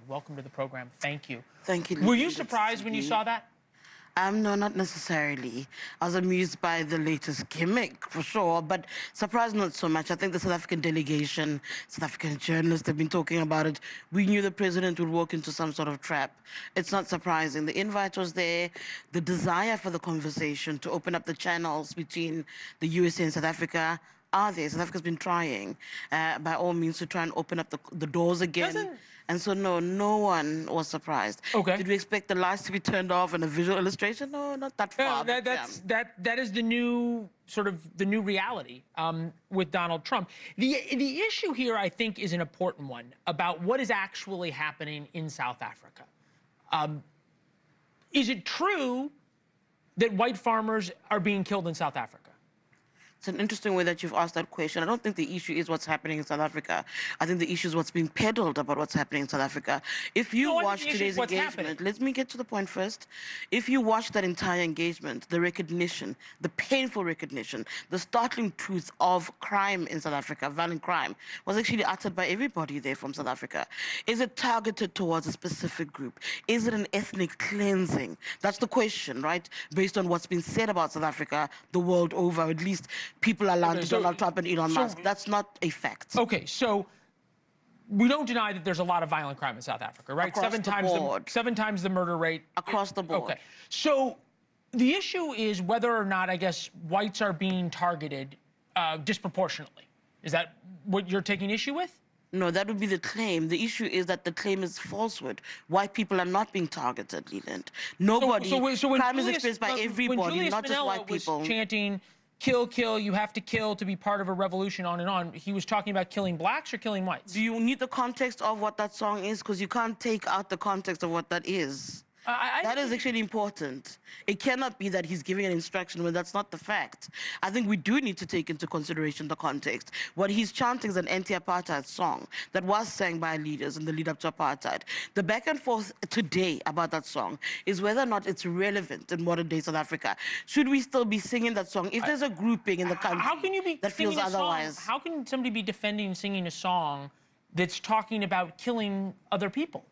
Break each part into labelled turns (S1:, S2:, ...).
S1: welcome to the program. Thank you.
S2: Thank you.
S1: Were you surprised when you saw that?
S2: No, not necessarily. I was amused by the latest gimmick, for sure, but surprised not so much. I think the South African delegation, South African journalists have been talking about it. We knew the president would walk into some sort of trap. It's not surprising. The invite was there. The desire for the conversation to open up the channels between the USA and South Africa are there. South Africa's been trying, by all means, to try and open up the doors again. And so, no one was surprised.
S1: Okay.
S2: Did we expect the lights to be turned off and a visual illustration? No, not that far.
S1: That is the new the new reality with Donald Trump. The issue here, I think, is an important one about what is actually happening in South Africa. Is it true that white farmers are being killed in South Africa?
S2: It's an interesting way that you've asked that question. I don't think the issue is what's happening in South Africa. I think the issue is what's being peddled about what's happening in South Africa. If you watch today's engagement, let me get to the point first. If you watch that entire engagement, the recognition, the painful recognition, the startling truth of crime in South Africa, violent crime, was actually uttered by everybody there from South Africa. Is it targeted towards a specific group? Is it an ethnic cleansing? That's the question, right? Based on what's been said about South Africa the world over, at least people are lying to Donald Trump and Elon Musk. That's not a fact.
S1: Okay, so we don't deny that there's a lot of violent crime in South Africa, right?
S2: Across the board.
S1: Seven times the murder rate.
S2: Across the board.
S1: Okay, so the issue is whether or not, I guess, whites are being targeted disproportionately. Is that what you're taking issue with?
S2: No, that would be the claim. The issue is that the claim is falsehood. White people are not being targeted, Leland. Nobody. So crime is experienced by everybody, not just white people.
S1: Was chanting, kill, kill, you have to kill to be part of a revolution, on and on. He was talking about killing blacks or killing whites?
S2: Do you need the context of what that song is? Because you can't take out the context of what that is. That is actually important. It cannot be that he's giving an instruction when that's not the fact. I think we do need to take into consideration the context. What he's chanting is an anti-apartheid song that was sang by leaders in the lead up to apartheid. The back and forth today about that song is whether or not it's relevant in modern day South Africa. Should we still be singing that song? If there's a grouping in the country that feels otherwise.
S1: How can somebody be defending singing a song that's talking about killing other people?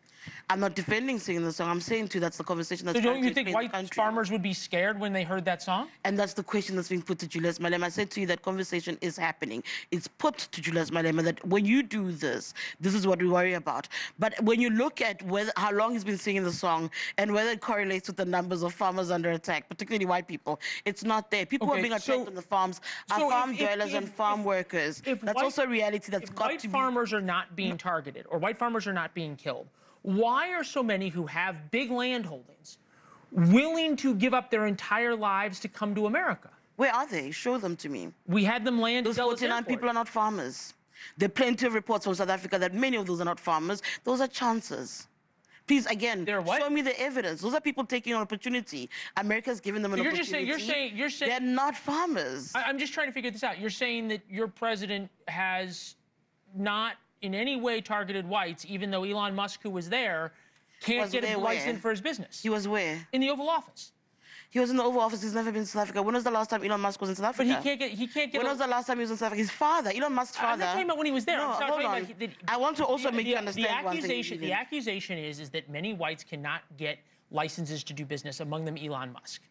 S2: I'm not defending singing the song. I'm saying to you that's the conversation that's
S1: don't you think white farmers would be scared when they heard that song?
S2: And that's the question that's being put to Julius Malema. I said to you that conversation is happening. It's put to Julius Malema that when you do this, this is what we worry about. But when you look at how long he's been singing the song and whether it correlates with the numbers of farmers under attack, particularly white people, it's not there. People who are being attacked on the farms are farm dwellers and farm workers. That's also a reality that's got to be.
S1: If white farmers are not being targeted or white farmers are not being killed, why are so many who have big land holdings willing to give up their entire lives to come to America?
S2: Where are they? Show them to me.
S1: We had them land.
S2: Those 49 people are not farmers. There are plenty of reports from South Africa that many of those are not farmers. Those are chances. Please, again, show me the evidence. Those are people taking an opportunity. America's giving them an opportunity.
S1: You're saying
S2: they're not farmers.
S1: I'm just trying to figure this out. You're saying that your president has not in any way targeted whites, even though Elon Musk, who was there, can't get a license for his business.
S2: He was where?
S1: In the Oval Office.
S2: He was in the Oval Office. He's never been to South Africa. When was the last time Elon Musk was in South Africa?
S1: But he can't get.
S2: When was the last time he was in South Africa? His father, Elon Musk's father.
S1: I'm not talking about when he was there.
S2: No, hold on. I want to also make you understand one thing.
S1: The accusation is that many whites cannot get licenses to do business, among them Elon Musk.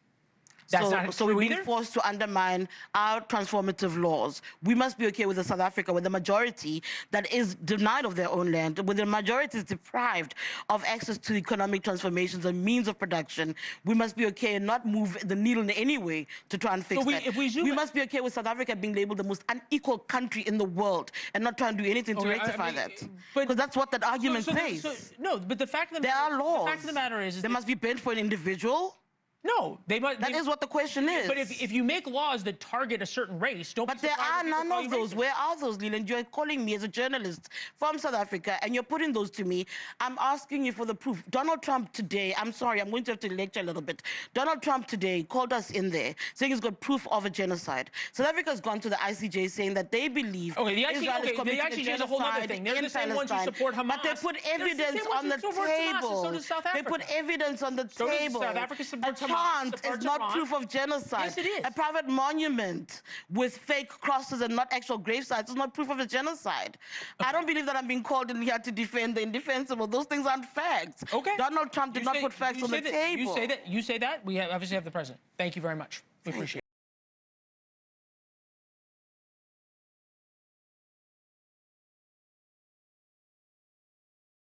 S2: So we're being forced to undermine our transformative laws. We must be okay with a South Africa where the majority that is denied of their own land, where the majority is deprived of access to economic transformations and means of production. We must be okay and not move the needle in any way to try and fix that. We must be okay with South Africa being labeled the most unequal country in the world and not try and do anything to rectify that. Because that's what that argument says.
S1: No, but the fact of the
S2: there are laws.
S1: The fact of the matter is
S2: they must be bent for an individual.
S1: No, that
S2: is what the question is.
S1: But if you make laws that target a certain race, don't.
S2: But there are none of those. Where are those, Leland? You're calling me as a journalist from South Africa, and you're putting those to me. I'm asking you for the proof. Donald Trump today, I'm sorry, I'm going to have to lecture a little bit. Donald Trump today called us in there, saying he's got proof of a genocide. South Africa's gone to the ICJ saying that they believe Israel is committing a genocide a whole other thing. They're the same ones who support Hamas. But they put evidence on the table. They put evidence on the table.
S1: South Africa supports Hamas.
S2: chant is not proof of genocide.
S1: Yes, it is.
S2: A private monument with fake crosses and not actual grave sites is not proof of a genocide. Okay. I don't believe that I'm being called in here to defend the indefensible. Those things aren't facts.
S1: Okay.
S2: Donald Trump did not put facts on the table.
S1: You say that. We obviously have the president. Thank you very much. We appreciate it.